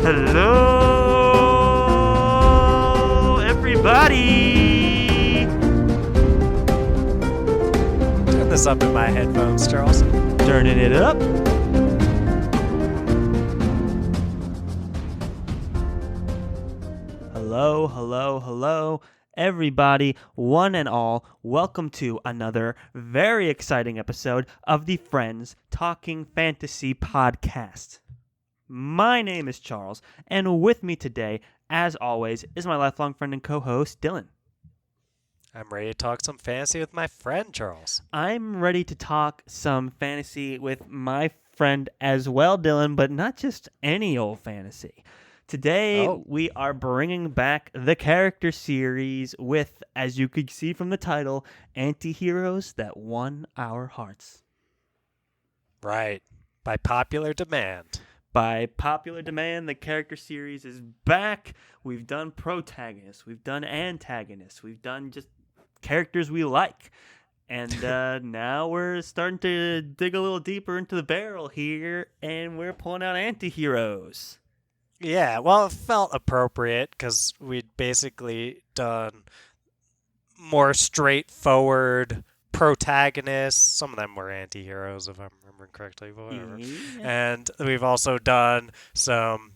Hello, everybody. Turn this up in my headphones, Charles. Turning it up. Hello, everybody, one and all. Welcome to another very exciting episode of the Friends Talking Fantasy podcast. My name is Charles, and with me today, as always, is my lifelong friend and co-host, Dylan. I'm ready to talk some fantasy with my friend, Charles. I'm ready to talk some fantasy with my friend as well, Dylan, but not just any old fantasy. Today, we are bringing back the character series with, as you could see from the title, anti-heroes that won our hearts. Right. By popular demand. By popular demand, the character series is back. We've done protagonists. We've done antagonists. We've done just characters we like. And now we're starting to dig a little deeper into the barrel here, and we're pulling out anti-heroes. Yeah, well, it felt appropriate because we'd basically done more straightforward protagonists. Some of them were anti-heroes, if I'm remembering correctly, but whatever. Yeah. And we've also done some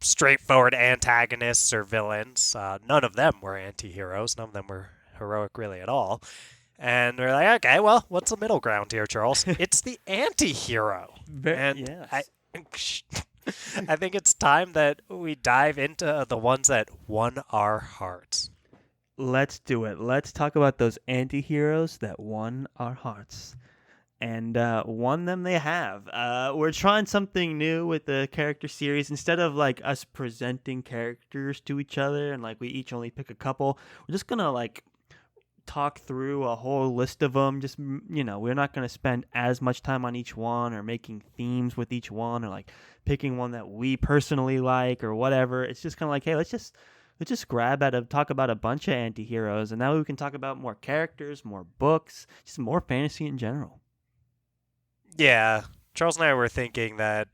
straightforward antagonists or villains. None of them were anti-heroes. None of them were heroic really at all. And we're like, okay, well, what's the middle ground here, Charles? It's the anti-hero. Yes. I think it's time that we dive into the ones that won our hearts. Let's do it. Let's talk about those anti-heroes that won our hearts. And won them they have. We're trying something new with the character series. Instead of like us presenting characters to each other and like we each only pick a couple, we're just going to like talk through a whole list of them. Just, we're not going to spend as much time on each one or making themes with each one or like picking one that we personally like or whatever. It's just kind of like, hey, let's just talk about a bunch of anti-heroes, and now we can talk about more characters, more books, just more fantasy in general. Yeah, Charles and I were thinking that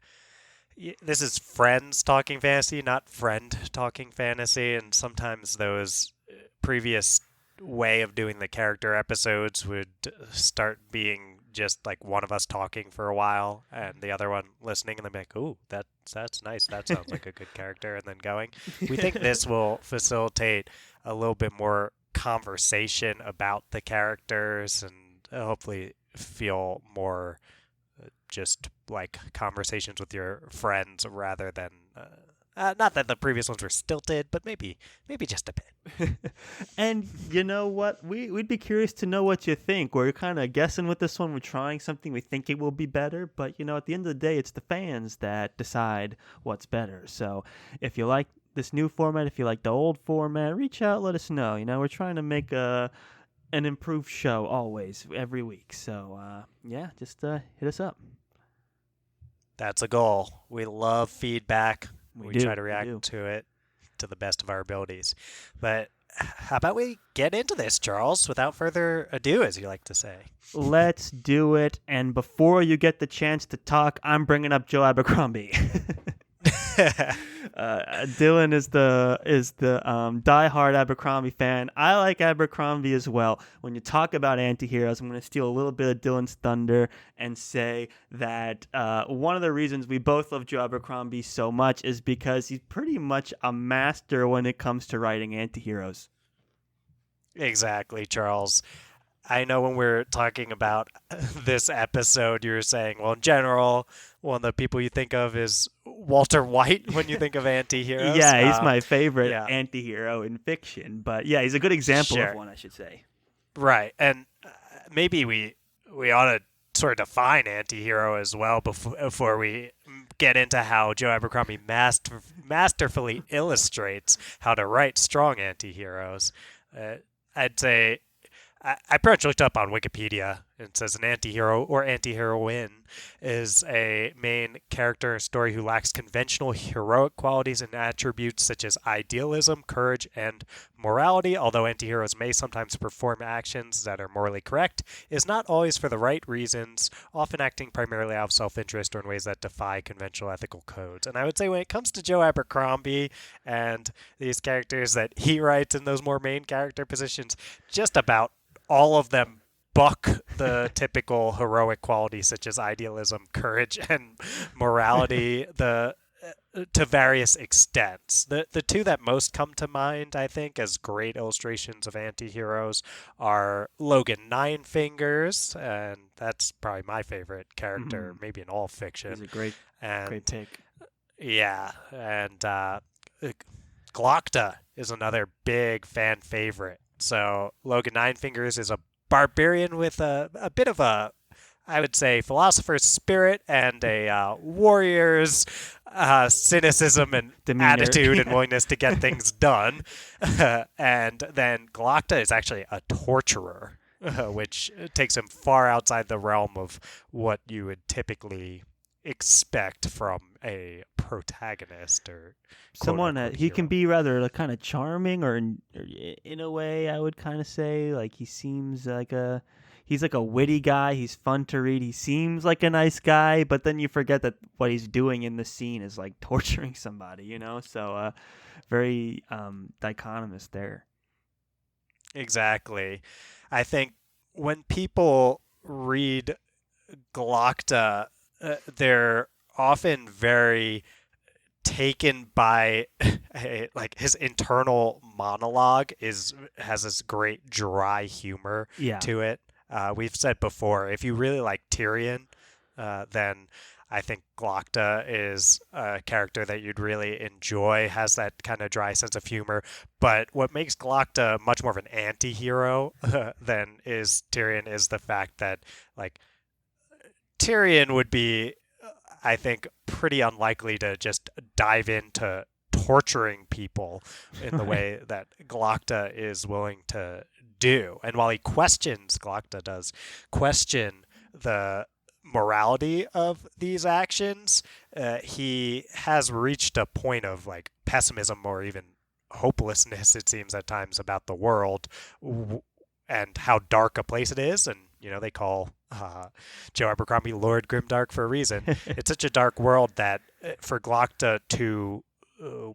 this is friends talking fantasy, not friend talking fantasy, and sometimes those previous way of doing the character episodes would start being just like one of us talking for a while and the other one listening, and then be like, ooh, that's nice, that sounds like a good character, and then going. We think this will facilitate a little bit more conversation about the characters and hopefully feel more just like conversations with your friends rather than not that the previous ones were stilted, but maybe just a bit. And you know what? We'd be curious to know what you think. We're kind of guessing with this one. We're trying something. We think it will be better. But, at the end of the day, it's the fans that decide what's better. So if you like this new format, if you like the old format, reach out, let us know. We're trying to make an improved show always, every week. So, just hit us up. That's a goal. We love feedback. We do, try to react to it to the best of our abilities. But how about we get into this, Charles, without further ado, as you like to say. Let's do it. And before you get the chance to talk, I'm bringing up Joe Abercrombie. Dylan is the diehard Abercrombie fan. I like Abercrombie as well. When you talk about anti-heroes, I'm going to steal a little bit of Dylan's thunder and say that one of the reasons we both love Joe Abercrombie so much is because he's pretty much a master when it comes to writing anti-heroes. Exactly, Charles. I know when we're talking about this episode, you're saying, well, in general, one of the people you think of is Walter White when you think of anti-heroes. Yeah, he's my favorite anti-hero in fiction. But yeah, he's a good example of one, I should say. Right. And maybe we ought to sort of define anti-hero as well before we get into how Joe Abercrombie masterfully illustrates how to write strong anti-heroes. I'd say I pretty much looked up on Wikipedia It says an anti-hero or anti-heroine is a main character in a story who lacks conventional heroic qualities and attributes such as idealism, courage, and morality. Although anti-heroes may sometimes perform actions that are morally correct, is not always for the right reasons, often acting primarily out of self-interest or in ways that defy conventional ethical codes. And I would say when it comes to Joe Abercrombie and these characters that he writes in those more main character positions, just about all of them buck the typical heroic qualities such as idealism, courage, and morality to various extents. The two that most come to mind, I think, as great illustrations of anti-heroes are Logan Ninefingers, and that's probably my favorite character, maybe in all fiction. He's a great pick. Yeah, and Glokta is another big fan favorite. So Logan Ninefingers is a barbarian with a bit of a, I would say, philosopher's spirit and a warrior's cynicism and demeanor. Attitude and willingness to get things done. And then Glokta is actually a torturer, which takes him far outside the realm of what you would typically expect from a protagonist or someone that he hero. can be rather kind of charming, or in a way I would kind of say like he seems like he's like a witty guy. He's fun to read. He seems like a nice guy, but then you forget that what he's doing in the scene is like torturing somebody, you know? So very dichotomous there. Exactly. I think when people read Glokta, they're often very taken by like his internal monologue has this great dry humor to it. We've said before, if you really like Tyrion, then I think Glokta is a character that you'd really enjoy, has that kind of dry sense of humor. But what makes Glokta much more of an anti-hero than is Tyrion is the fact that like Tyrion would be, I think, pretty unlikely to just dive into torturing people in the way that Glokta is willing to do. And while Glokta does question the morality of these actions, he has reached a point of like pessimism or even hopelessness, it seems at times, about the world and how dark a place it is. And they call Joe Abercrombie Lord Grimdark for a reason. It's such a dark world that for Glokta to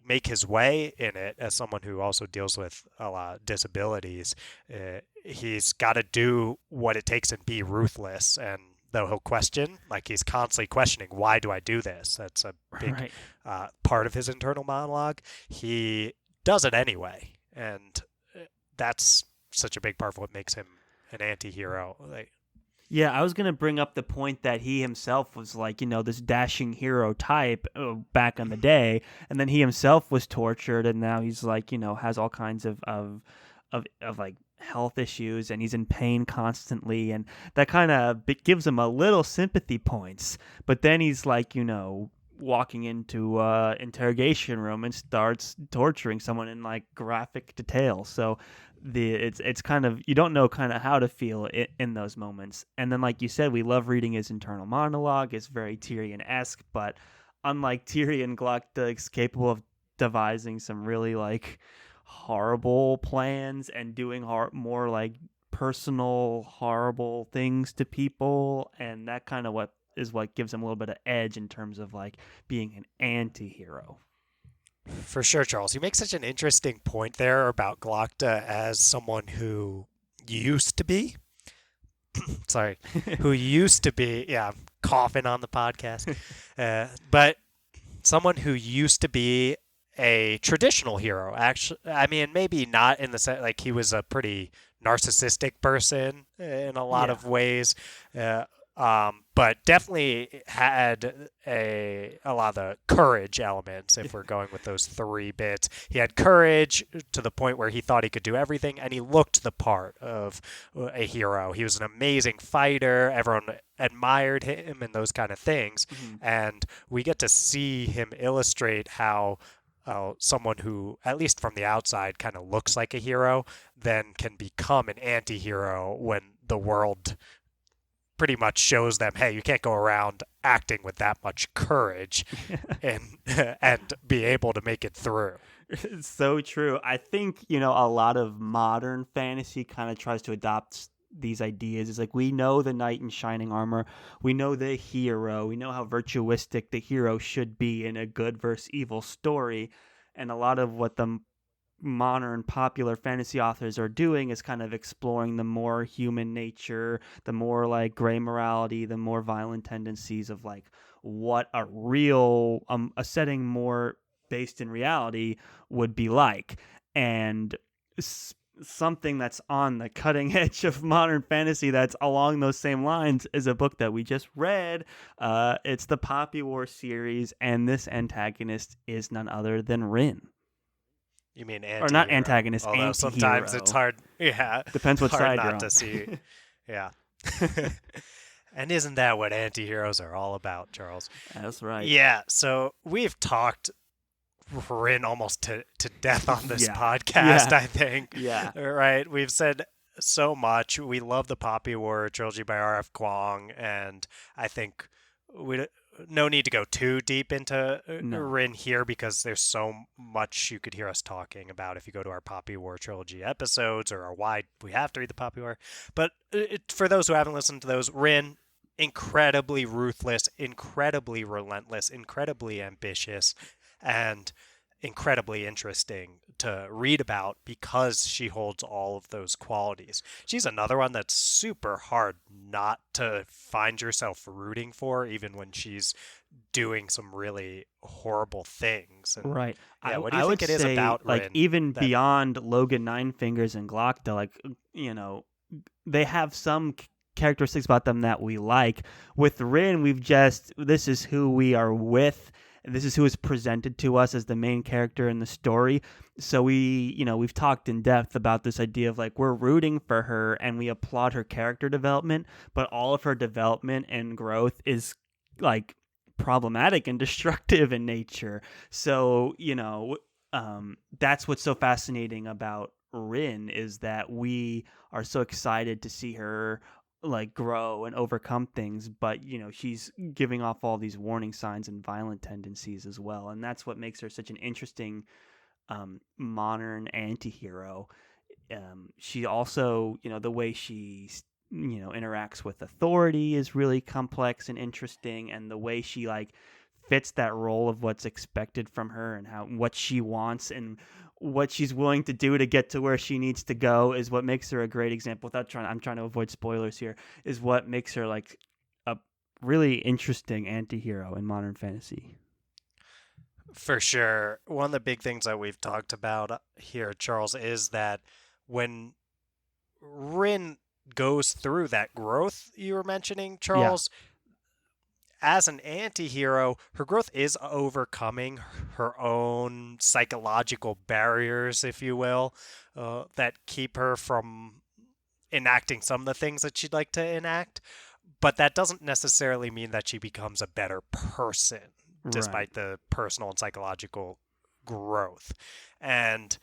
make his way in it, as someone who also deals with a lot of disabilities, he's got to do what it takes and be ruthless. And though he'll question, like he's constantly questioning, why do I do this? That's a big part of his internal monologue. He does it anyway. And that's such a big part of what makes him an anti-hero. Yeah, I was going to bring up the point that he himself was like, this dashing hero type back in the day, and then he himself was tortured, and now he's like, has all kinds of like health issues, and he's in pain constantly, and that kind of gives him a little sympathy points. But then he's like, walking into interrogation room and starts torturing someone in like graphic detail. So it's kind of, you don't know kind of how to feel in those moments. And then, like you said, we love reading his internal monologue. It's very Tyrion-esque, but unlike Tyrion, Glokta is capable of devising some really like horrible plans and doing more like personal horrible things to people, and that kind of what gives him a little bit of edge in terms of like being an anti-hero. For sure, Charles. You make such an interesting point there about Glokta as someone who used to be. Sorry, who used to be. Yeah, I'm coughing on the podcast. But someone who used to be a traditional hero. Actually, I mean, maybe not in the sense like he was a pretty narcissistic person in a lot of ways. But definitely had a lot of the courage elements, if we're going with those three bits. He had courage to the point where he thought he could do everything, and he looked the part of a hero. He was an amazing fighter. Everyone admired him and those kind of things. Mm-hmm. And we get to see him illustrate how someone who, at least from the outside, kind of looks like a hero, then can become an anti-hero when the world pretty much shows them, hey, you can't go around acting with that much courage and and be able to make it through. It's so true. I think, a lot of modern fantasy kind of tries to adopt these ideas. It's like we know the knight in shining armor, we know the hero, we know how virtuistic the hero should be in a good versus evil story. And a lot of what the modern popular fantasy authors are doing is kind of exploring the more human nature, the more like gray morality, the more violent tendencies of like what a real a setting more based in reality would be like. And something that's on the cutting edge of modern fantasy that's along those same lines is a book that we just read. It's the Poppy War series, and this antagonist is none other than Rin. You mean Or not anti-hero? antagonist, Although sometimes it's anti-hero. hard, yeah, Depends what hard side not you're on. to see. Yeah. And isn't that what anti-heroes are all about, Charles? That's right. Yeah, so we've talked Rin almost to death on this Yeah. podcast, Yeah. I think. Yeah. Right? We've said so much. We love the Poppy War trilogy by R.F. Kuang, and I think we no need to go too deep into No. Rin here because there's so much you could hear us talking about if you go to our Poppy War trilogy episodes or our why we have to read the Poppy War. But for those who haven't listened to those, Rin, incredibly ruthless, incredibly relentless, incredibly ambitious, and incredibly interesting to read about because she holds all of those qualities. She's another one that's super hard not to find yourself rooting for, even when she's doing some really horrible things. And Right. yeah, what do I you would think it is say, about like, Rin even that beyond Logan Nine Fingers and Glocta, like, they have some characteristics about them that we like. With Rin, this is who we are with. This is who is presented to us as the main character in the story. So we've talked in depth about this idea of like we're rooting for her and we applaud her character development, but all of her development and growth is like problematic and destructive in nature. So, that's what's so fascinating about Rin is that we are so excited to see her like grow and overcome things, but she's giving off all these warning signs and violent tendencies as well, and that's what makes her such an interesting modern anti-hero. She also, the way she interacts with authority is really complex and interesting, and the way she like fits that role of what's expected from her and what she wants and what she's willing to do to get to where she needs to go is what makes her a great example. I'm trying to avoid spoilers here, is what makes her like a really interesting anti-hero in modern fantasy. For sure. One of the big things that we've talked about here, Charles, is that when Rin goes through that growth you were mentioning, Charles, as an anti-hero, her growth is overcoming her own psychological barriers, if you will, that keep her from enacting some of the things that she'd like to enact. But that doesn't necessarily mean that she becomes a better person, despite the personal and psychological growth. And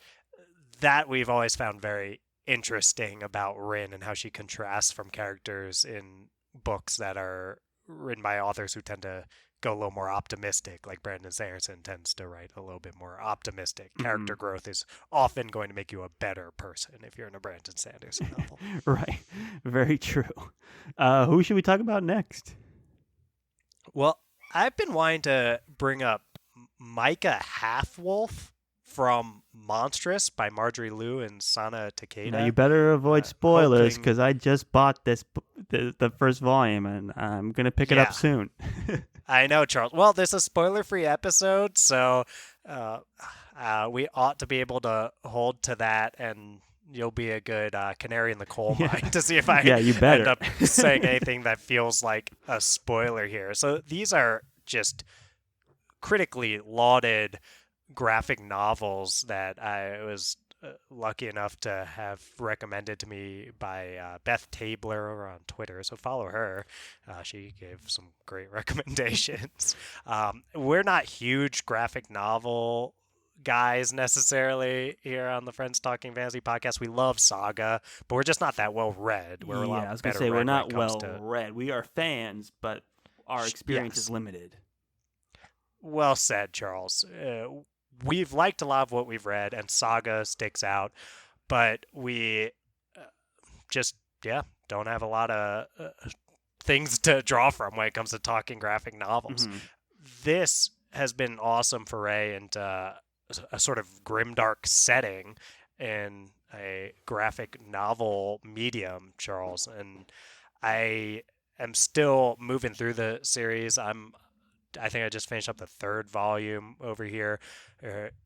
that we've always found very interesting about Rin and how she contrasts from characters in books that are written by authors who tend to go a little more optimistic, like Brandon Sanderson tends to write a little bit more optimistic. Character growth is often going to make you a better person if you're in a Brandon Sanderson novel. Right. Very true. Who should we talk about next? Well, I've been wanting to bring up Micah Halfwolf from Monstrous by Marjorie Liu and Sana Takeda. Now you better avoid spoilers because I just bought the first volume and I'm gonna pick it up soon. I know, Charles. Well, this is a spoiler-free episode, so we ought to be able to hold to that, and you'll be a good canary in the coal mine to see if I you better. end up saying anything that feels like a spoiler here. So these are just critically lauded graphic novels that I was lucky enough to have recommended to me by Beth Tabler over on Twitter. So follow her. She gave some great recommendations. We're not huge graphic novel guys necessarily here on the Friends Talking Fantasy podcast. We love Saga, but we're just not that well read. We're a Yeah, lot I was gonna better say we're read when it not comes well to read. We are fans, but our experience is yes. limited. Well said, Charles. We've liked a lot of what we've read, and Saga sticks out, but we just don't have a lot of things to draw from when it comes to talking graphic novels. Mm-hmm. This has been awesome foray into a sort of grimdark setting in a graphic novel medium, Charles, and I am still moving through the series. I think I just finished up the third volume over here.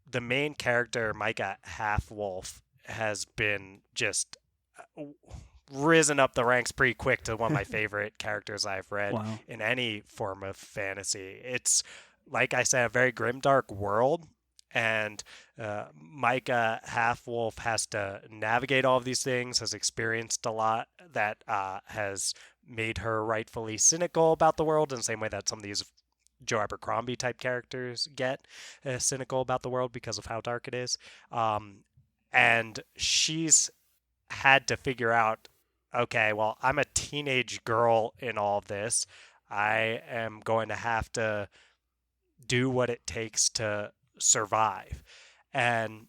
The main character, Micah Half-Wolf, has been just risen up the ranks pretty quick to one of my favorite characters I've read Wow. in any form of fantasy. It's, like I said, a very grimdark world, and Micah Half-Wolf has to navigate all of these things, has experienced a lot that has made her rightfully cynical about the world in the same way that some of these Joe Abercrombie type characters get cynical about the world because of how dark it is. And she's had to figure out, okay, well, I'm a teenage girl in all of this. I am going to have to do what it takes to survive. And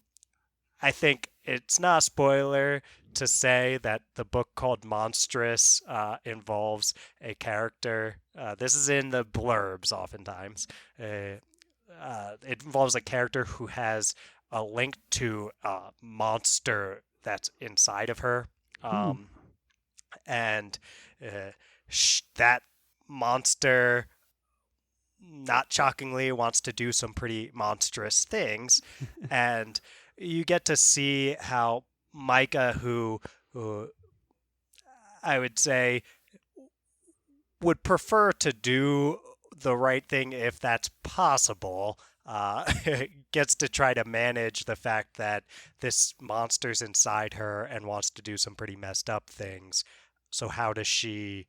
I think it's not a spoiler to say that the book called Monstrous involves a character. This is in the blurbs oftentimes. It involves a character who has a link to a monster that's inside of her. And that monster, not shockingly, wants to do some pretty monstrous things. And you get to see how Micah, who I would say would prefer to do the right thing if that's possible, gets to try to manage the fact that this monster's inside her and wants to do some pretty messed up things. So how does she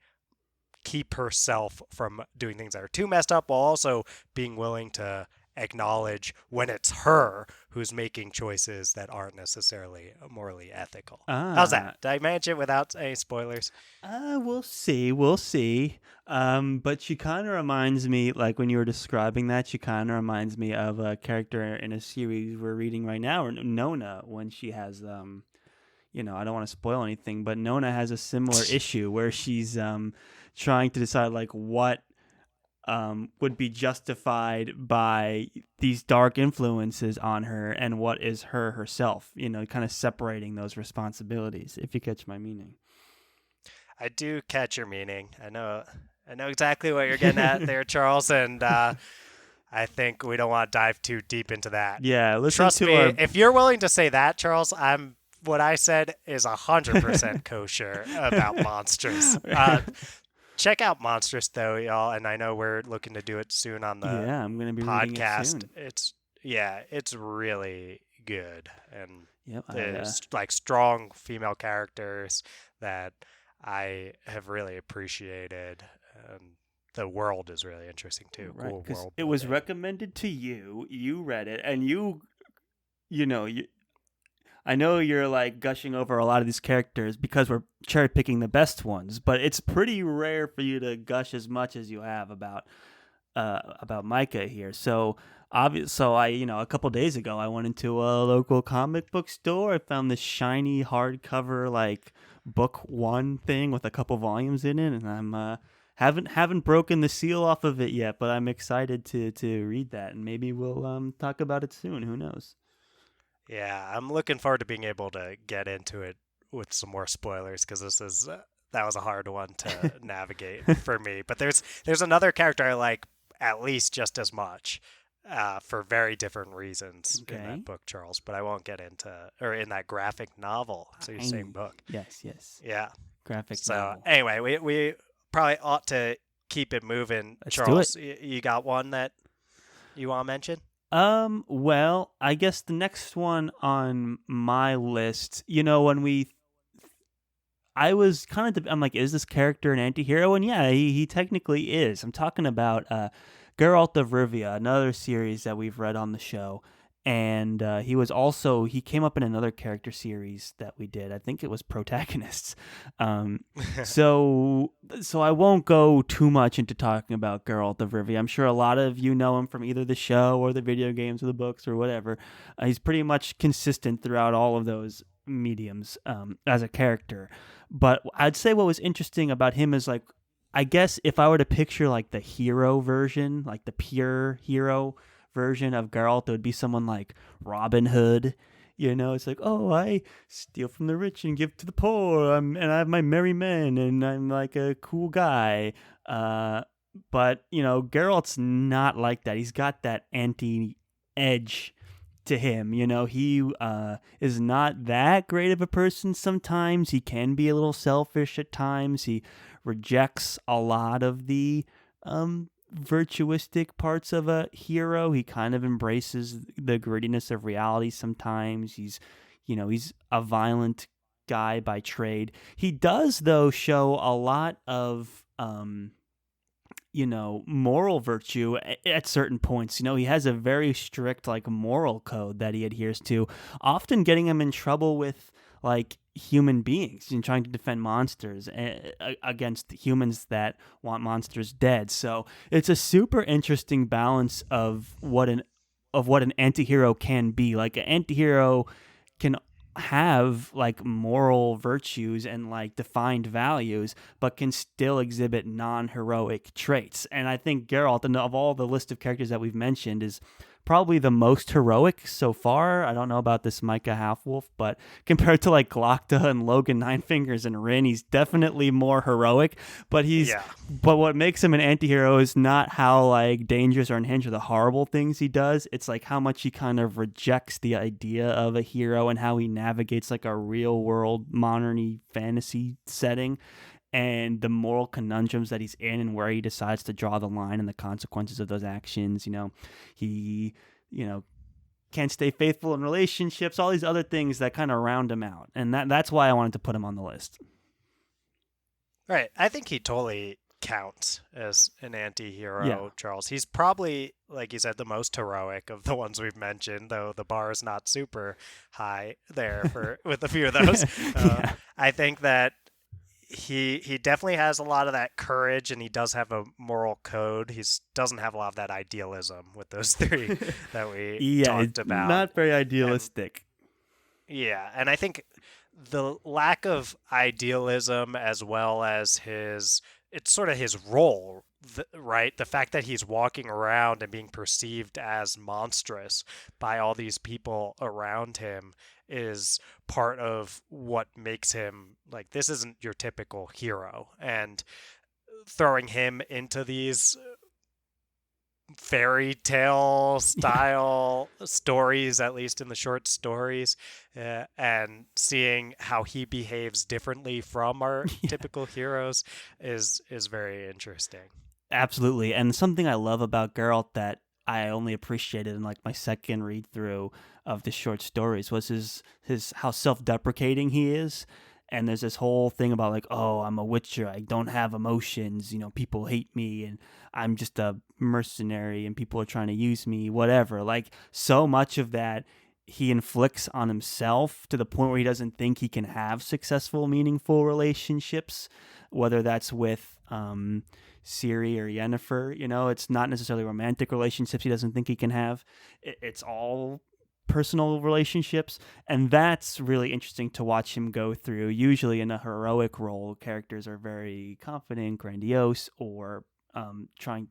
keep herself from doing things that are too messed up while also being willing to acknowledge when it's her who's making choices that aren't necessarily morally ethical? How's that? Did I manage it without any spoilers? We'll see. We'll see. But she kind of reminds me, like when you were describing that, she kind of reminds me of a character in a series we're reading right now, or Nona, when she has, I don't want to spoil anything, but Nona has a similar issue where she's trying to decide like what would be justified by these dark influences on her and what is her herself, kind of separating those responsibilities, if you catch my meaning. I do catch your meaning. I know exactly what you're getting at there, Charles, and I think we don't want to dive too deep into that. Yeah, Trust me, if you're willing to say that, Charles, what I said is 100% kosher about Monstrous. Check out Monstrous, though, y'all, and I know we're looking to do it soon on the I'm going to be podcast. Reading it soon. It's really good, and yep, there's like strong female characters that I have really appreciated. The world is really interesting too. Right, cool world. It was recommended to you. You read it, and you I know you're like gushing over a lot of these characters because we're cherry picking the best ones, but it's pretty rare for you to gush as much as you have about Micah here. So I, a couple days ago, I went into a local comic book store. I found this shiny hardcover like book one thing with a couple volumes in it, and I'm haven't broken the seal off of it yet, but I'm excited to read that, and maybe we'll talk about it soon. Who knows? Yeah, I'm looking forward to being able to get into it with some more spoilers because that was a hard one to navigate for me. But there's another character I like at least just as much for very different reasons in that book, Charles. But I won't get into in that graphic novel. So you're saying book? Yes. Yeah, graphic. So novel. Anyway, we probably ought to keep it moving. Let's Charles, do it. You got one that you want to mention? Well, I guess the next one on my list, I was kind of, I'm like, is this character an anti-hero? And yeah, he technically is. I'm talking about Geralt of Rivia, another series that we've read on the show. and he came up in another character series that we did. I think it was Protagonists. Um, so I won't go too much into talking about Geralt of Rivia. I'm sure a lot of you know him from either the show or the video games or the books or whatever. He's pretty much consistent throughout all of those mediums as a character. But I'd say what was interesting about him is like, I guess if I were to picture like the hero version, like the pure hero version of Geralt, it would be someone like Robin Hood. You know, it's like, oh, I steal from the rich and give to the poor. And I have my merry men, and I'm like a cool guy. But you know, Geralt's not like that. He's got that anti edge to him. You know, he is not that great of a person sometimes. He can be a little selfish at times. He rejects a lot of the virtuistic parts of a hero. He kind of embraces the grittiness of reality sometimes. He's a violent guy by trade. He does, though, show a lot of moral virtue at certain points. You know, he has a very strict, like, moral code that he adheres to, often getting him in trouble with, like, human beings and trying to defend monsters against humans that want monsters dead. So it's a super interesting balance of what an antihero can be. Like, an antihero can have like moral virtues and like defined values, but can still exhibit non-heroic traits. And I think Geralt, and of all the list of characters that we've mentioned, is probably the most heroic so far. I don't know about this Micah Halfwolf, but compared to like Glocta and Logan Nine Fingers and Rin, he's definitely more heroic. But Yeah. but what makes him an anti-hero is not how like dangerous or unhinged or the horrible things he does. It's like how much he kind of rejects the idea of a hero and how he navigates like a real world modern fantasy setting, and the moral conundrums that he's in and where he decides to draw the line and the consequences of those actions. He, can't stay faithful in relationships, all these other things that kind of round him out. And that's why I wanted to put him on the list. Right. I think he totally counts as an anti-hero, Yeah. Charles. He's probably, like you said, the most heroic of the ones we've mentioned, though the bar is not super high there for with a few of those. Yeah. I think that he definitely has a lot of that courage, and he does have a moral code. He doesn't have a lot of that idealism with those three that we talked about. Not very idealistic. And I think the lack of idealism, as well as it's sort of his role, right? The fact that he's walking around and being perceived as monstrous by all these people around him is part of what makes him like, this isn't your typical hero. And throwing him into these fairy tale style stories, at least in the short stories, and seeing how he behaves differently from our typical heroes is very interesting. Absolutely. And something I love about Geralt that I only appreciated in like my second read through of the short stories was his how self-deprecating he is. And there's this whole thing about like, oh, I'm a witcher, I don't have emotions, people hate me, and I'm just a mercenary and people are trying to use me, whatever. Like, so much of that he inflicts on himself to the point where he doesn't think he can have successful, meaningful relationships, whether that's with Ciri or Yennefer. It's not necessarily romantic relationships he doesn't think he can have. It's all personal relationships, and that's really interesting to watch him go through. Usually in a heroic role, characters are very confident, grandiose, or trying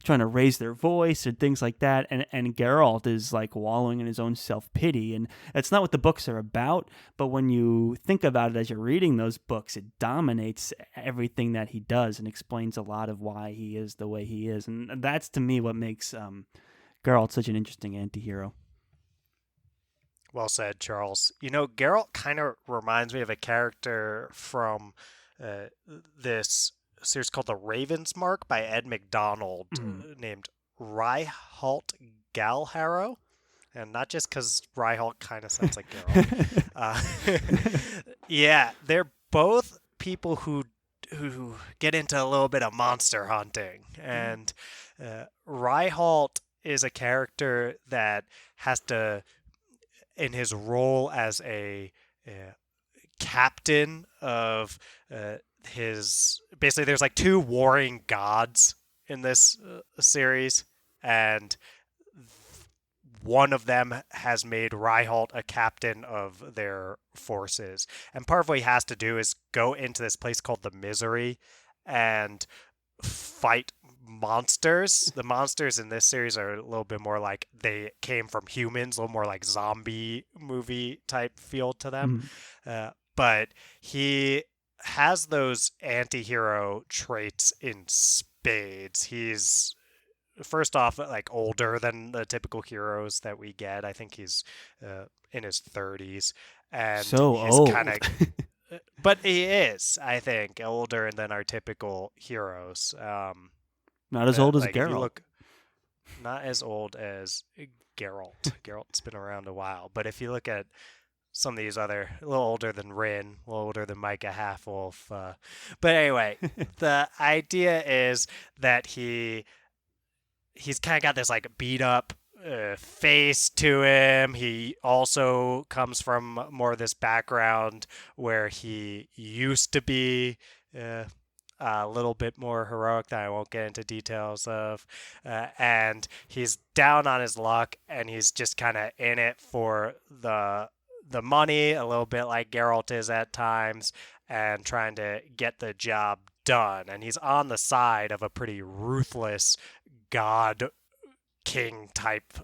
to raise their voice and things like that. And Geralt is like wallowing in his own self-pity, and it's not what the books are about, but when you think about it as you're reading those books, it dominates everything that he does and explains a lot of why he is the way he is. And that's, to me, what makes Geralt such an interesting anti-hero. Well said, Charles. Geralt kind of reminds me of a character from this series called The Raven's Mark by Ed McDonald, named Ryholt Galharrow. And not just because Ryholt kind of sounds like Geralt. They're both people who get into a little bit of monster hunting. And Ryholt is a character that has to, in his role as a captain of his, basically there's like two warring gods in this series, and one of them has made Reinhold a captain of their forces. And part of what he has to do is go into this place called the Misery and fight monsters. The monsters in this series are a little bit more like they came from humans, a little more like zombie movie type feel to them. But he has those anti-hero traits in spades. He's first off like older than the typical heroes that we get. I think he's in his 30s, and So he's old. kind of but he is, I think, older than our typical heroes. Not as old as like, if you Geralt. look, not as old as Geralt. Geralt's been around a while, but if you look at some of these other, a little older than Rin, a little older than Micah Half-Wolf. But anyway, the idea is that he's kind of got this like beat up face to him. He also comes from more of this background where he used to be a little bit more heroic that I won't get into details of, and he's down on his luck, and he's just kind of in it for the money, a little bit like Geralt is at times, and trying to get the job done. And he's on the side of a pretty ruthless god king type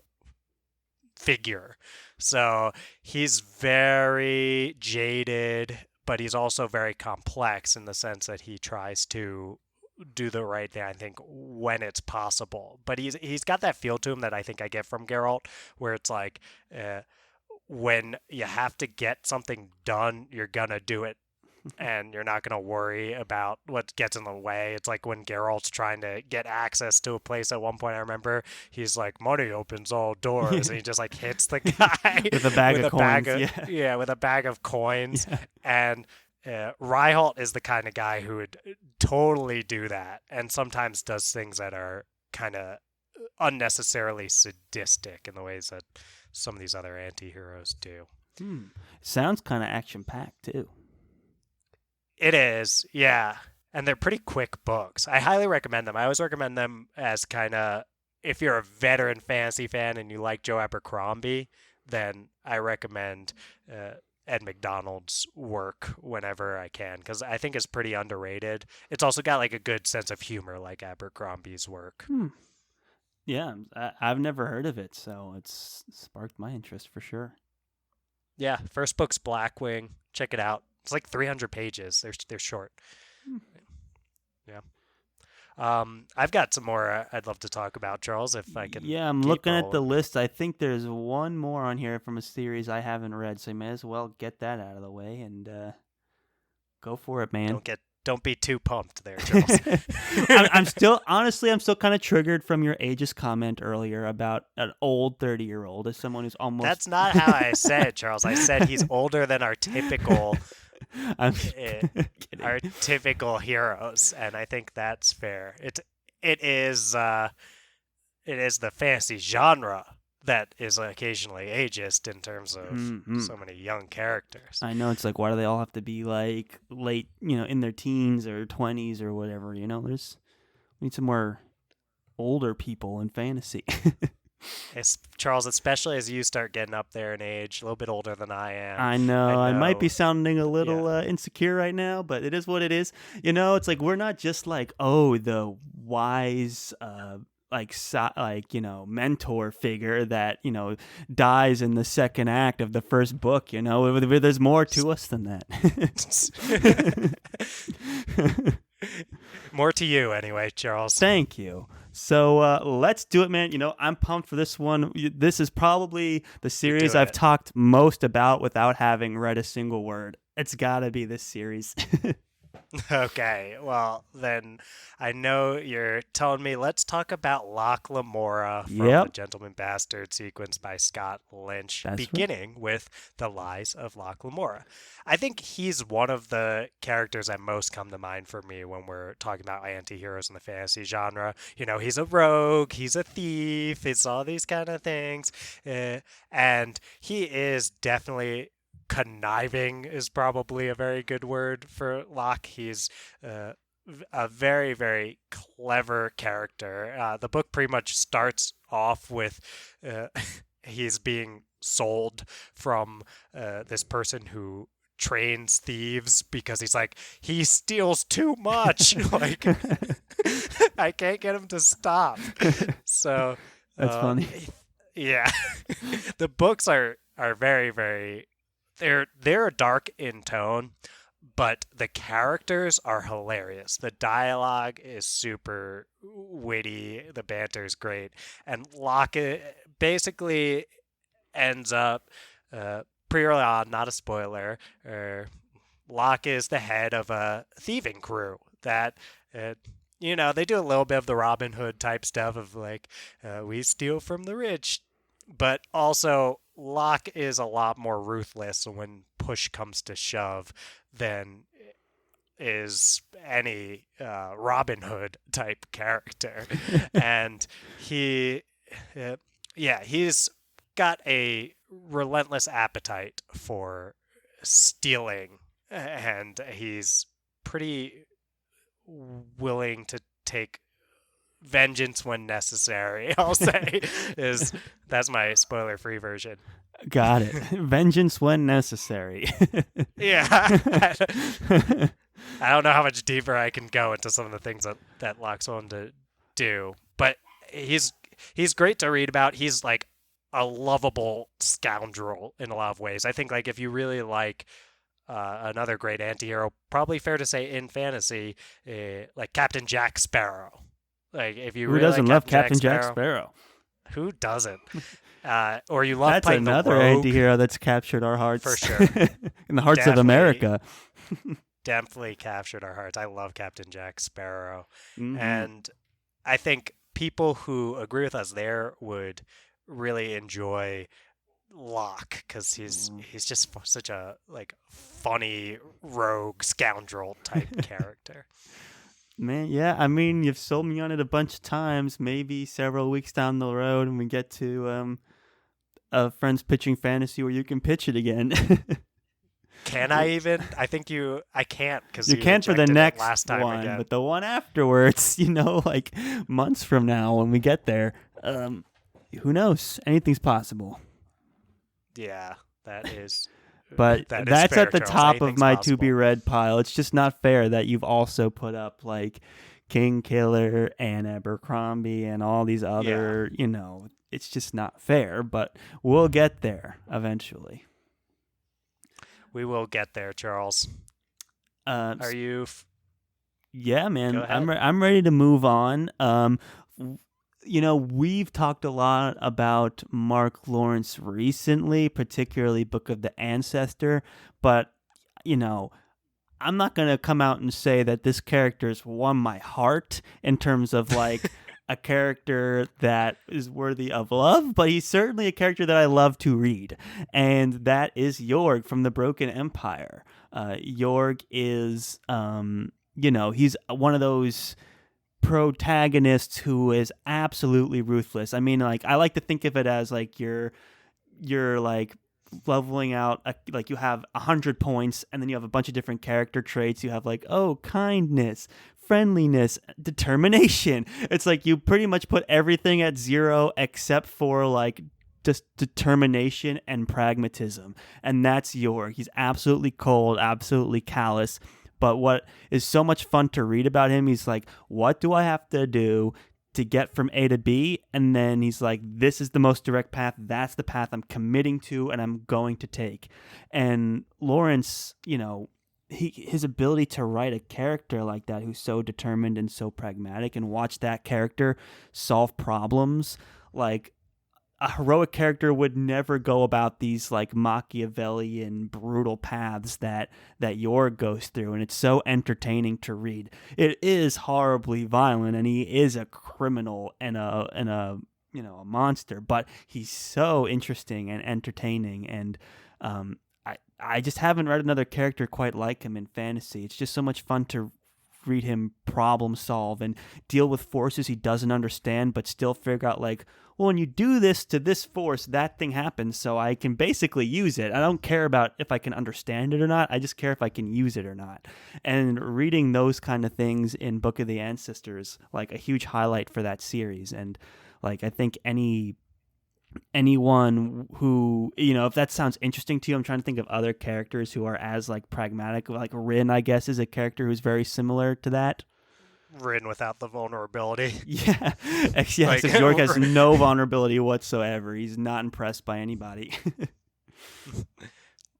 figure. So he's very jaded, but he's also very complex in the sense that he tries to do the right thing, I think, when it's possible. But he's got that feel to him that I think I get from Geralt, where it's like when you have to get something done, you're gonna do it, and you're not gonna worry about what gets in the way. It's like when Geralt's trying to get access to a place at one point. I remember he's like, "Money opens all doors," and he just like hits the guy With a bag with of a bag coins, of, with a bag of coins. And Reinhold is the kind of guy who would totally do that, and sometimes does things that are kind of unnecessarily sadistic in the ways that some of these other anti-heroes do. Sounds kind of action-packed, too. It is, yeah. And they're pretty quick books. I highly recommend them. I always recommend them as kind of, if you're a veteran fantasy fan and you like Joe Abercrombie, then I recommend Ed McDonald's work whenever I can, because I think it's pretty underrated. It's also got like a good sense of humor like Abercrombie's work. Yeah, I've never heard of it, so it's sparked my interest for sure. Yeah, first book's Blackwing. Check it out. It's like 300 pages. They're short. Yeah. I've got some more I'd love to talk about, Charles, if I can. Yeah, I'm looking at the list. I think there's one more on here from a series I haven't read, so you may as well get that out of the way and go for it, man. Don't be too pumped there, Charles. I'm still kind of triggered from your ageist comment earlier about an old 30-year-old as someone who's almost. That's not how I said it, Charles. I said he's older than our typical. Our typical heroes, and I think that's fair. It is the fantasy genre that is occasionally ageist in terms of so many young characters. I know, it's like, why do they all have to be like late, in their teens or 20s or whatever? We need some more older people in fantasy. Charles, especially as you start getting up there in age, a little bit older than I am. I know. I might be sounding a little insecure right now, but it is what it is. It's like we're not just like, the wise, mentor figure that, dies in the second act of the first book. There's more to us than that. More to you anyway, Charles. Thank you. So let's do it, man. I'm pumped for this one. This is probably the series I've talked most about without having read a single word. It's got to be this series. Okay, well, then I know you're telling me let's talk about Locke Lamora from The Yep, Gentleman Bastard sequence by Scott Lynch, that's right. beginning with The Lies of Locke Lamora. I think he's one of the characters that most come to mind for me when we're talking about anti-heroes in the fantasy genre. You know, he's a rogue, he's a thief, it's all these kind of things. And he is definitely conniving is probably a very good word for Locke. He's uh, a very, very clever character. The book pretty much starts off with uh, he's being sold from this person who trains thieves because he's like he steals too much. Like I can't get him to stop. So That's uh, funny. yeah, the books are very, very they're dark in tone, but the characters are hilarious. The dialogue is super witty, the banter is great, and Locke basically ends up pretty early on. Not a spoiler. Locke is the head of a thieving crew that. They do a little bit of the Robin Hood type stuff of like, we steal from the rich, but also Locke is a lot more ruthless when push comes to shove than is any Robin Hood type character, and he, he's got a relentless appetite for stealing, and he's pretty willing to take vengeance when necessary. I'll say is that's my spoiler-free version. Got it. Vengeance when necessary. Yeah, I don't know how much deeper I can go into some of the things that Locke's willing to do, but he's great to read about. He's like a lovable scoundrel in a lot of ways. I think like if you really like another great antihero, probably fair to say in fantasy, like Captain Jack Sparrow. Like if you Who really doesn't like love Captain Jack Captain Jack Sparrow, Sparrow? who doesn't? Or you love That's playing the another rogue anti-hero that's captured our for hearts. sure. In the hearts of Definitely, America. definitely captured our hearts. I love Captain Jack Sparrow, Hmm. and I think people who agree with us there would really enjoy Locke because he's just such a like funny rogue scoundrel type character. Man, yeah, I mean, you've sold me on it a bunch of times. Maybe several weeks down the road, and we get to a friends pitching fantasy where you can pitch it again. Can I even? I think I can't because You you can for the rejected it next last time one, again. but the one afterwards, like months from now when we get there, who knows? Anything's possible. Yeah, that is But that is that's fair, at the Charles. top of Anything's my to be possible. read pile. It's just not fair that you've also put up like King Killer and Abercrombie and all these Yeah, other, it's just not fair, but we'll get there eventually. we will get there, Charles. Uh, Are you? yeah, Go man, ahead. I'm ready to move on. We've talked a lot about Mark Lawrence recently, particularly Book of the Ancestor, but you know, I'm not going to come out and say that this character's won my heart in terms of like a character that is worthy of love, but he's certainly a character that I love to read. And that is Jorg from the Broken Empire. Jorg is, he's one of those protagonists who is absolutely ruthless. I mean, like, I like to think of it as like you're like leveling out like you have 100 points and then you have a bunch of different character traits. You have like, oh, kindness, friendliness, determination. It's like you pretty much put everything at 0 except for like just determination and pragmatism, and that's Jorg. He's absolutely cold, absolutely callous, but what is so much fun to read about him, he's like, what do I have to do to get from A to B? And then he's like, this is the most direct path. That's the path I'm committing to and I'm going to take. And Lawrence, his ability to write a character like that who's so determined and so pragmatic and watch that character solve problems, like, a heroic character would never go about these like Machiavellian brutal paths that Jorg goes through, and it's so entertaining to read. It is horribly violent, and he is a criminal and a a monster, but he's so interesting and entertaining, and I just haven't read another character quite like him in fantasy. It's just so much fun to read him problem solve and deal with forces he doesn't understand, but still figure out like, well, when you do this to this force, that thing happens, so I can basically use it. I don't care about if I can understand it or not. I just care if I can use it or not. And reading those kind of things in Book of the Ancestors, like a huge highlight for that series. And like I think anyone who, if that sounds interesting to you, I'm trying to think of other characters who are as like pragmatic. Like Rin, I guess, is a character who's very similar to that. Rin without the vulnerability. Yeah. Yes, like, Jorg has no vulnerability whatsoever. He's not impressed by anybody.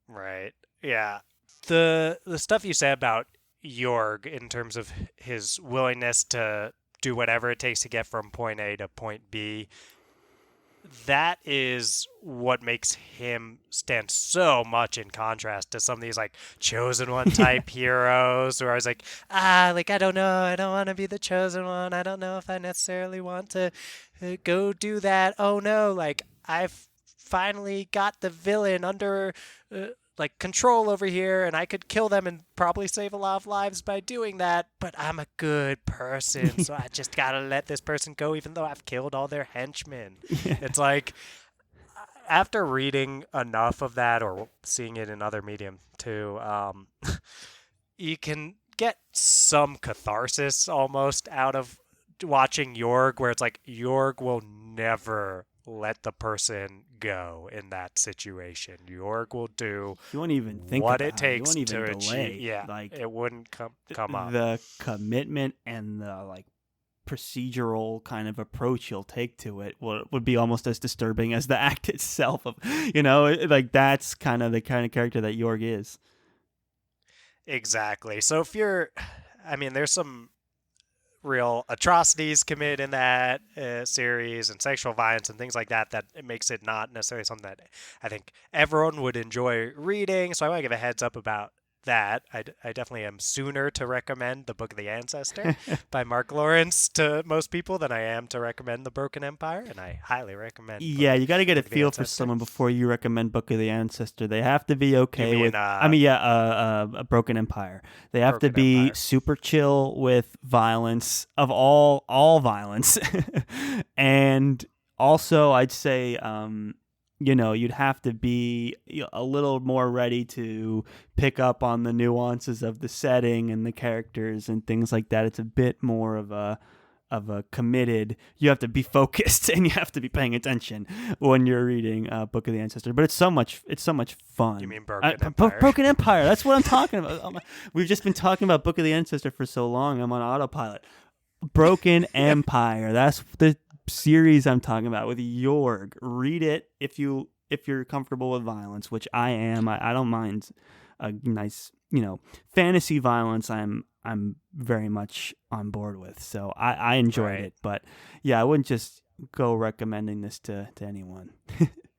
Right. Yeah. The stuff you said about Jorg in terms of his willingness to do whatever it takes to get from point A to point B, that is what makes him stand so much in contrast to some of these like chosen one type heroes where I was like, I don't know, I don't want to be the chosen one. I don't know if I necessarily want to go do that. Oh no, like I've finally got the villain under like control over here, and I could kill them and probably save a lot of lives by doing that, but I'm a good person, so I just gotta let this person go even though I've killed all their henchmen. Yeah. It's like, after reading enough of that or seeing it in other medium too, you can get some catharsis almost out of watching Jorg, where it's like Jorg will never let the person go in that situation. Jorg will do you won't even think what about it takes you won't even to delay. achieve. Yeah, like it wouldn't come up. The commitment and the like procedural kind of approach he'll take to it would be almost as disturbing as the act itself. Of like that's kind of the kind of character that Jorg is. Exactly. So if you're, there's some real atrocities committed in that series and sexual violence and things like that, that it makes it not necessarily something that I think everyone would enjoy reading. So I want to give a heads up about that. I definitely am sooner to recommend The Book of the Ancestor by Mark Lawrence to most people than I am to recommend The Broken Empire, and I highly recommend. Yeah, you got to get a feel for someone before you recommend Book of the Ancestor. They have to be okay with. A Broken Empire. They have to be super chill with violence of all violence, and also I'd say. You'd have to be a little more ready to pick up on the nuances of the setting and the characters and things like that. It's a bit more of a committed. You have to be focused and you have to be paying attention when you're reading Book of the Ancestor. But it's so much fun. You mean Broken Empire? Broken Empire. That's what I'm talking about. We've just been talking about Book of the Ancestor for so long. I'm on autopilot. Broken Empire. That's the series I'm talking about with Jorg. Read it if you're comfortable with violence, which I am. I don't mind a nice, fantasy violence. I'm very much on board with. So I enjoyed it. But yeah, I wouldn't just go recommending this to anyone.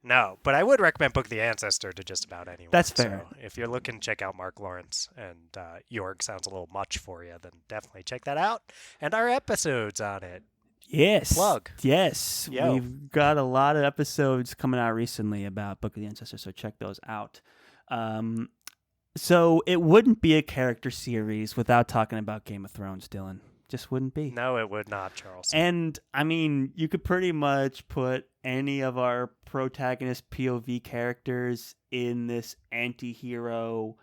No, but I would recommend Book of the Ancestor to just about anyone. That's fair. So if you're looking, check out Mark Lawrence, and Jorg sounds a little much for you, then definitely check that out. And our episodes on it. Yes. Plug. Yes. Yo. We've got a lot of episodes coming out recently about Book of the Ancestor, so check those out. So it wouldn't be a character series without talking about Game of Thrones, Dylan. Just wouldn't be. No, it would not, Charles. And, you could pretty much put any of our protagonist POV characters in this anti-hero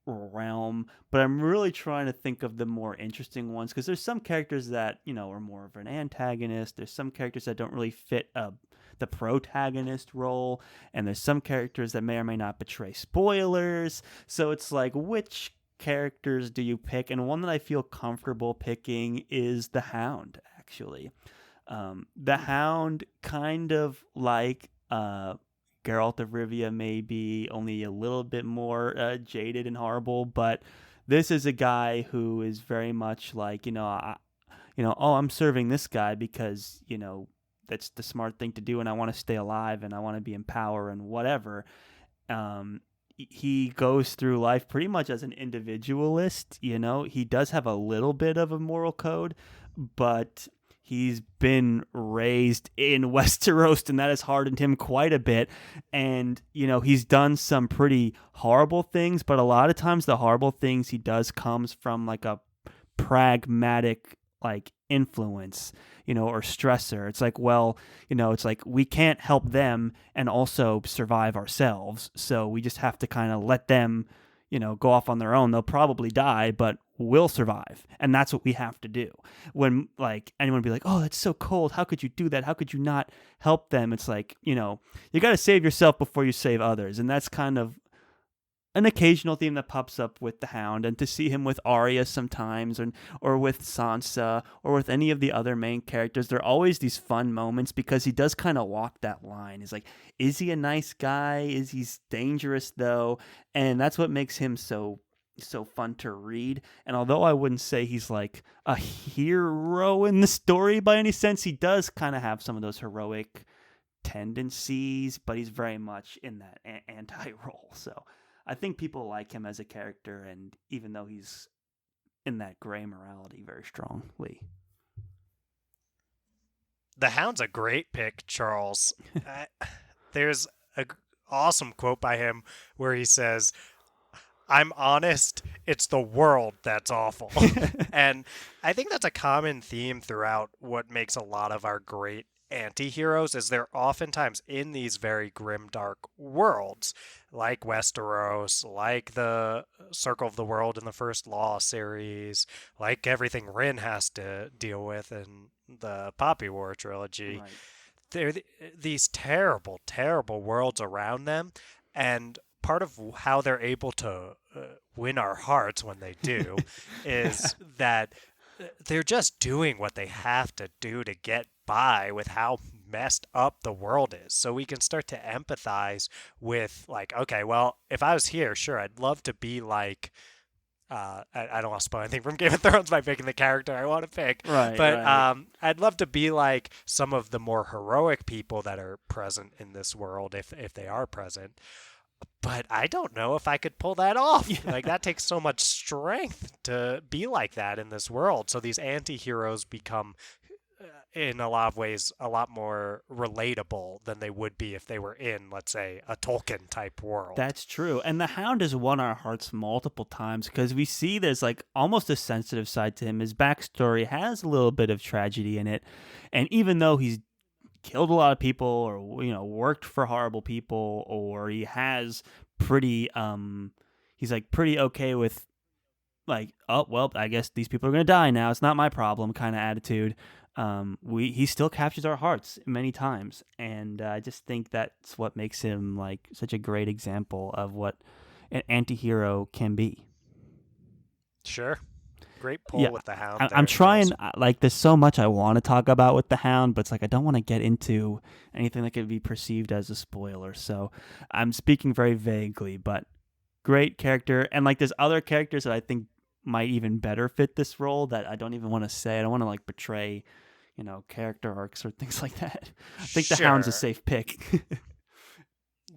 realm, but I'm really trying to think of the more interesting ones, because there's some characters that are more of an antagonist. There's some characters that don't really fit the protagonist role, and there's some characters that may or may not betray spoilers. So it's like, which characters do you pick? And one that I feel comfortable picking is the Hound, actually. The Hound, kind of like Geralt of Rivia, may be only a little bit more jaded and horrible, but this is a guy who is very much like, I'm serving this guy because, that's the smart thing to do, and I want to stay alive, and I want to be in power, and whatever. He goes through life pretty much as an individualist. He does have a little bit of a moral code, but he's been raised in Westeros, and that has hardened him quite a bit. And he's done some pretty horrible things, but a lot of times the horrible things he does comes from like a pragmatic like influence, or stressor. It's like, well, it's like we can't help them and also survive ourselves. So we just have to kind of let them, go off on their own. They'll probably die, but we'll survive. And that's what we have to do. When like anyone would be like, oh, that's so cold. How could you do that? How could you not help them? It's like, you got to save yourself before you save others. And that's kind of an occasional theme that pops up with the Hound, and to see him with Arya sometimes, or with Sansa, or with any of the other main characters, there are always these fun moments because he does kind of walk that line. He's like, is he a nice guy? Is he dangerous though? And that's what makes him so fun to read. And although I wouldn't say he's like a hero in the story by any sense, he does kind of have some of those heroic tendencies, but he's very much in that anti-role. So I think people like him as a character, and even though he's in that gray morality very strongly. The Hound's a great pick, Charles. There's an awesome quote by him where he says, "I'm honest, it's the world that's awful." And I think that's a common theme throughout what makes a lot of our great anti-heroes, is they're oftentimes in these very grim, dark worlds, like Westeros, like the Circle of the World in the first Law series, like everything Rin has to deal with in the Poppy War trilogy. Right. They're these terrible, terrible worlds around them, and part of how they're able to win our hearts when they do is that they're just doing what they have to do to get by with how messed up the world is. So we can start to empathize with, like, okay, well, if I was here, sure, I'd love to be like, I don't want to spoil anything from Game of Thrones by picking the character I want to pick. Right. But right. I'd love to be like some of the more heroic people that are present in this world, if they are present. But I don't know if I could pull that off. Yeah. Like, that takes so much strength to be like that in this world. So these anti-heroes become, in a lot of ways, a lot more relatable than they would be if they were in, let's say, a Tolkien-type world. That's true. And the Hound has won our hearts multiple times because we see there's like almost a sensitive side to him. His backstory has a little bit of tragedy in it. And even though he's killed a lot of people, or worked for horrible people, or he has pretty he's like pretty okay with like, oh well, I guess these people are gonna die now, it's not my problem kind of attitude. He still captures our hearts many times, and I just think that's what makes him like such a great example of what an anti-hero can be. Sure. Great pull with the Hound. I'm trying, like, there's so much I want to talk about with the Hound, but it's like I don't want to get into anything that could be perceived as a spoiler. So I'm speaking very vaguely, but great character. And like there's other characters that I think might even better fit this role that I don't even want to say. I don't want to like betray, character arcs or things like that. I think the Hound's a safe pick.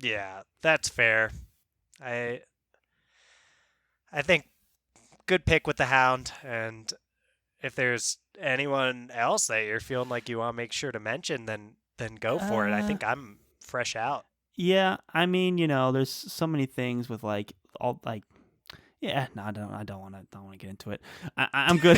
Yeah, that's fair. I think good pick with the Hound, and if there's anyone else that you're feeling like you want to make sure to mention, then go for it. I think I'm fresh out. Yeah, I mean, there's so many things with like all like. Yeah, no, I don't want to get into it. I'm good.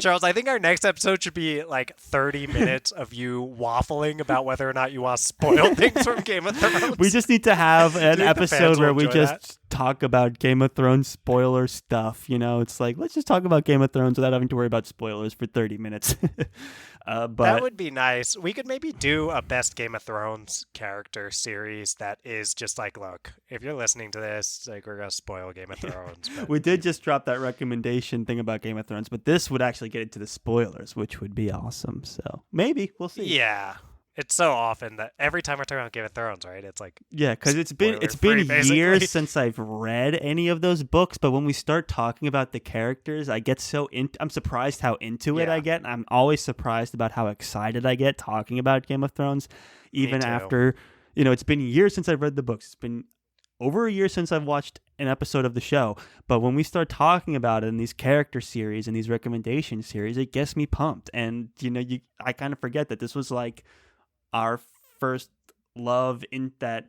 Charles, I think our next episode should be like 30 minutes of you waffling about whether or not you want to spoil things from Game of Thrones. We just need to have an episode where we just talk about Game of Thrones spoiler stuff. It's like, let's just talk about Game of Thrones without having to worry about spoilers for 30 minutes. But that would be nice. We could maybe do a best Game of Thrones character series that is just like, look, if you're listening to this, like, we're going to spoil Game of Thrones. But we did just drop that recommendation thing about Game of Thrones, but this would actually get into the spoilers, which would be awesome. So maybe we'll see. Yeah. It's so often that every time we're talking about Game of Thrones, right? It's like Yeah, because it's been spoiler-free, basically. years since I've read any of those books. But when we start talking about the characters, I get so I'm surprised how into it I Yeah, get. I'm always surprised about how excited I get talking about Game of Thrones, me even too. after it's been years since I've read the books. It's been over a year since I've watched an episode of the show. But when we start talking about it in these character series and these recommendation series, it gets me pumped. And I kind of forget that this was like our first love in that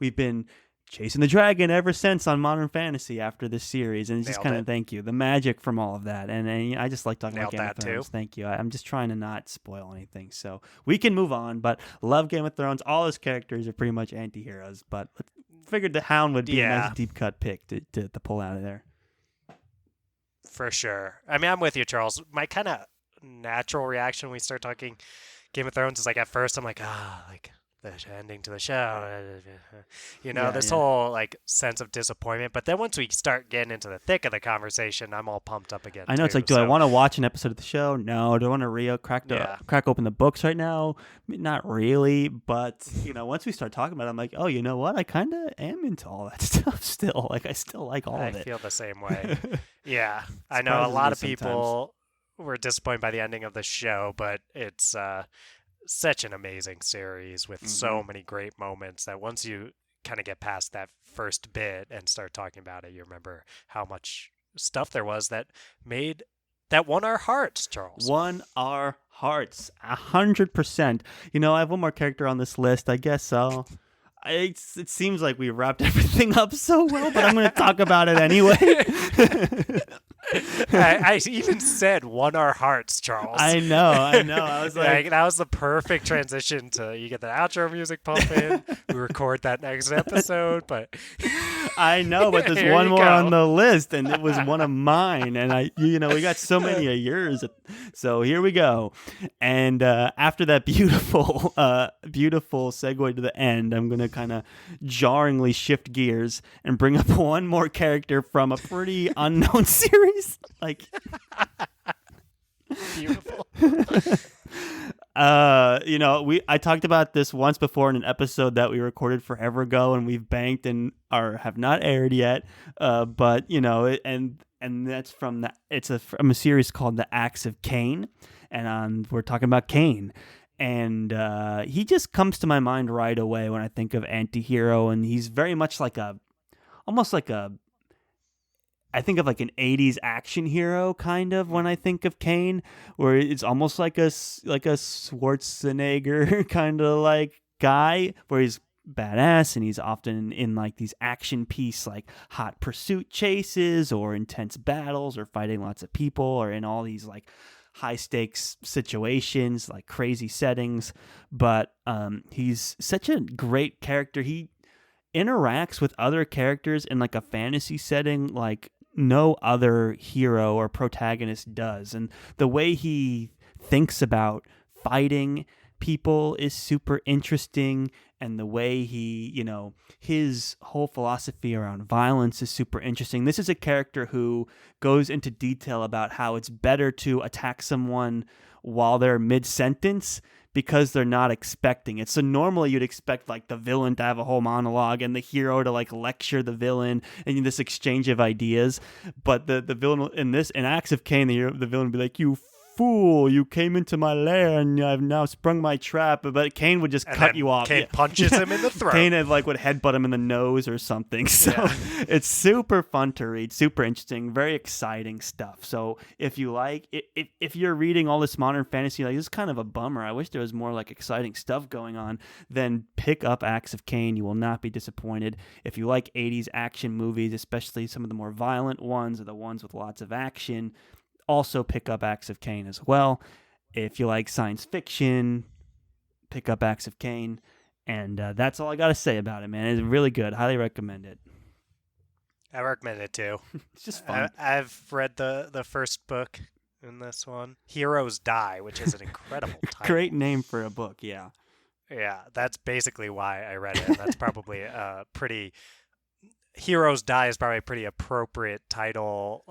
we've been chasing the dragon ever since on Modern Fantasy after this series, and it's just Nailed kind it. of thank you the magic from all of that, and I just like talking about Nailed Game of that too. Thrones. Thank you. I'm just trying to not spoil anything so we can move on, but love Game of Thrones. All his characters are pretty much anti-heroes, but figured the Hound would be a nice Yeah, deep cut pick to pull out of there. for sure. I mean, I'm with you, Charles. My kind of natural reaction when we start talking Game of Thrones is like at first I'm like, like the ending to the show, Yeah, this yeah. whole like sense of disappointment. But then once we start getting into the thick of the conversation, I'm all pumped up again I know it's too. like, do I So want to watch an episode of the show? No. Do I want to yeah, crack open the books right now? Not really. But once we start talking about it, I'm like, oh, you know what? I kind of am into all that stuff still. Like, I still like all I of it. feel the same way. Yeah, I know a Surprises lot me of sometimes. people were disappointed by the ending of the show, but it's such an amazing series with so Hmm. many great moments that once you kind of get past that first bit and start talking about it, you remember how much stuff there was that won our hearts, Charles. Won our hearts 100%. I have one more character on this list. I guess so. It seems like we wrapped everything up so well, but I'm going to talk about it anyway. I even said won our hearts, Charles. I know. I was like, That was the perfect transition to you get the outro music pumping. We record that next episode, but I know, but there's here one you more go. on the list, and it was one of mine. And we got so many of yours. So here we go. And after that beautiful, beautiful segue to the end, I'm gonna kind of jarringly shift gears and bring up one more character from a pretty unknown series. Like, Beautiful. I talked about this once before in an episode that we recorded forever ago, and we've banked and have not aired yet. But and that's from from a series called The Acts of Cain, and we're talking about Cain. And he just comes to my mind right away when I think of anti-hero, and he's very much almost like I think of like an 80s action hero kind of when I think of Cain, where it's almost like a Schwarzenegger kind of like guy where he's badass and he's often in like these action piece like hot pursuit chases or intense battles or fighting lots of people or in all these like high stakes situations, like crazy settings. But he's such a great character. He interacts with other characters in like a fantasy setting like no other hero or protagonist does, and the way he thinks about fighting people is super interesting, and the way his whole philosophy around violence is super interesting. This is a character who goes into detail about how it's better to attack someone while they're mid-sentence because they're not expecting it. So normally you'd expect like the villain to have a whole monologue and the hero to like lecture the villain and this exchange of ideas. But the villain in Acts of Cain, the villain would be like, "You fool, you came into my lair and I've now sprung my trap." But Cain would just And cut then you off. Cain punches him in the throat. Cain would headbutt him in the nose or something. So Yeah. it's super fun to read, super interesting, very exciting stuff. So if you like, if you're reading all this modern fantasy, like this is kind of a bummer. I wish there was more like exciting stuff going on. Then pick up Acts of Cain. You will not be disappointed. If you like 80s action movies, especially some of the more violent ones or the ones with lots of action, also pick up Acts of Cain as well. If you like science fiction, pick up Acts of Cain. And that's all I got to say about it, man. It's really good. Highly recommend it. I recommend it too. It's just fun. I've read the first book in this one, Heroes Die, which is an incredible title. Great name for a book, yeah. Yeah, that's basically why I read it. And that's probably a pretty Heroes Die is probably a pretty appropriate title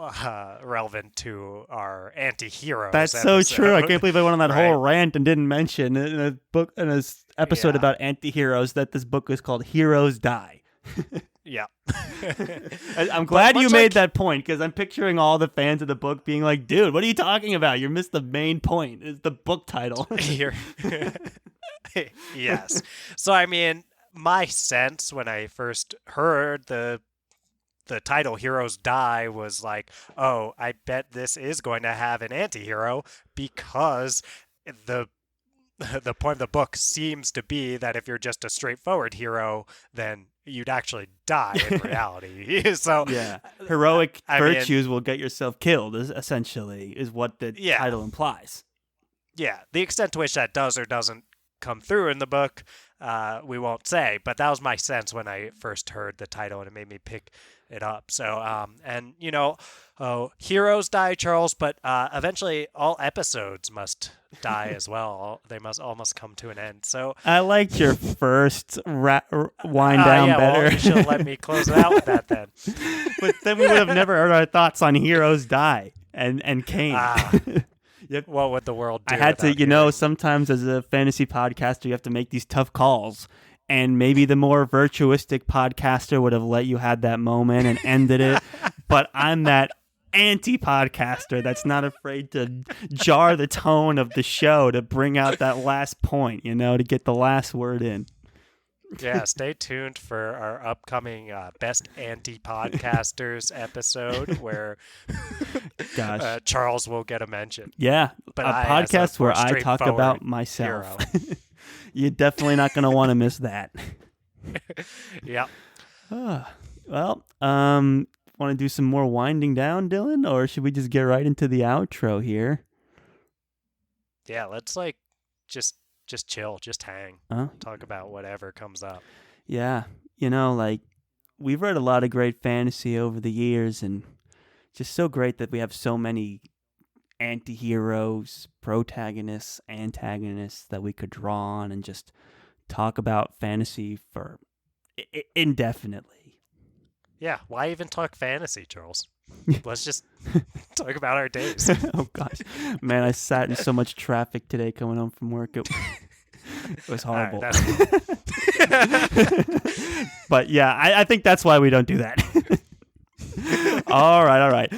relevant to our anti-heroes. That's so true. I can't believe I went on that Right. whole rant and didn't mention in a book in a episode Yeah. about anti-heroes that this book is called Heroes Die. Yeah. I'm glad you much made like- that point because I'm picturing all the fans of the book being like, dude, what are you talking about? You missed the main point. It's the book title. Here. Yes. So I mean, my sense when I first heard the title Heroes Die was like, oh, I bet this is going to have an anti-hero because the point of the book seems to be that if you're just a straightforward hero, then you'd actually die in reality. So Yeah. Heroic I mean- virtues will get yourself killed, essentially, is what the Yeah. title implies. yeah, the extent to which that does or doesn't come through in the book, we won't say. But that was my sense when I first heard the title, and it made me pick it up. So, and you know, heroes die, Charles, but eventually all episodes must die as well. They must come to an end. So, I liked your first wind down yeah, better. well, you should let me close it out with that then. But then we would have never heard our thoughts on Heroes Die and Kane. What would the world do? I had to, without you know, heroes? sometimes as a fantasy podcaster, you have to make these tough calls. And maybe the more virtuistic podcaster would have let you have that moment and ended it. But I'm that anti-podcaster that's not afraid to jar the tone of the show to bring out that last point, you know, to get the last word in. Yeah, stay tuned for our upcoming Best Anti-Podcasters episode where Gosh. Charles will get a mention. Yeah, But a I, as a podcast where more I talk about straightforward myself. hero. You're definitely not going to want to miss that. Yeah. Well, want to do some more winding down, Dylan, or should we just get right into the outro here? Yeah, let's just chill, just hang. Huh? Talk about whatever comes up. Yeah, you know, like we've read a lot of great fantasy over the years, and just so great that we have so many anti-heroes, protagonists, antagonists that we could draw on and just talk about fantasy for indefinitely. Yeah, why even talk fantasy, Charles? Let's just talk about our days. Oh gosh, man, I sat in so much traffic today coming home from work. It was All right, horrible. that's- But yeah, I think that's why we don't do that. All right.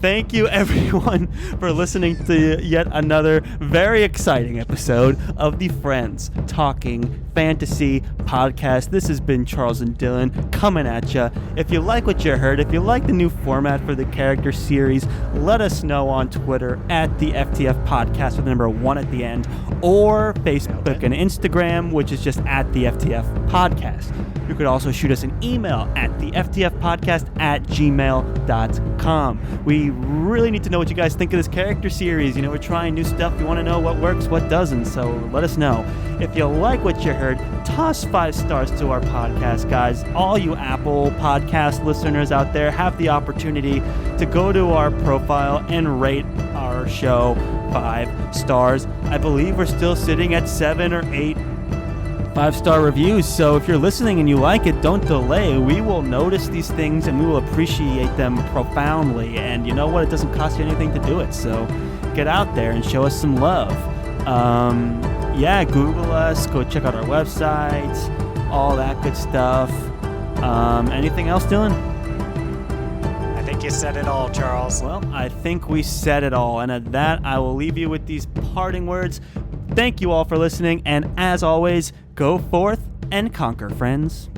Thank you, everyone, for listening to yet another very exciting episode of the Friends Talking Fantasy podcast. This has been Charles and Dylan coming at you. If you like what you heard, if you like the new format for the character series, let us know on Twitter at the FTF podcast with the number 1 at the end, or Facebook and Instagram, which is just at the FTF podcast. You could also shoot us an email at the ftfpodcast@gmail.com. We really need to know what you guys think of this character series. You know, we're trying new stuff. We want to know what works, what doesn't. So let us know. If you like what you heard, toss 5 stars to our podcast, guys. All you Apple podcast listeners out there have the opportunity to go to our profile and rate our show 5 stars. I believe we're still sitting at 7 or 8 5-star reviews. So if you're listening and you like it, don't delay. We will notice these things and we will appreciate them profoundly. And you know what? It doesn't cost you anything to do it. So get out there and show us some love. Yeah, Google us. Go check out our website. All that good stuff. Anything else, Dylan? I think you said it all, Charles. Well, I think we said it all. And at that, I will leave you with these parting words. Thank you all for listening. And as always, go forth and conquer, friends.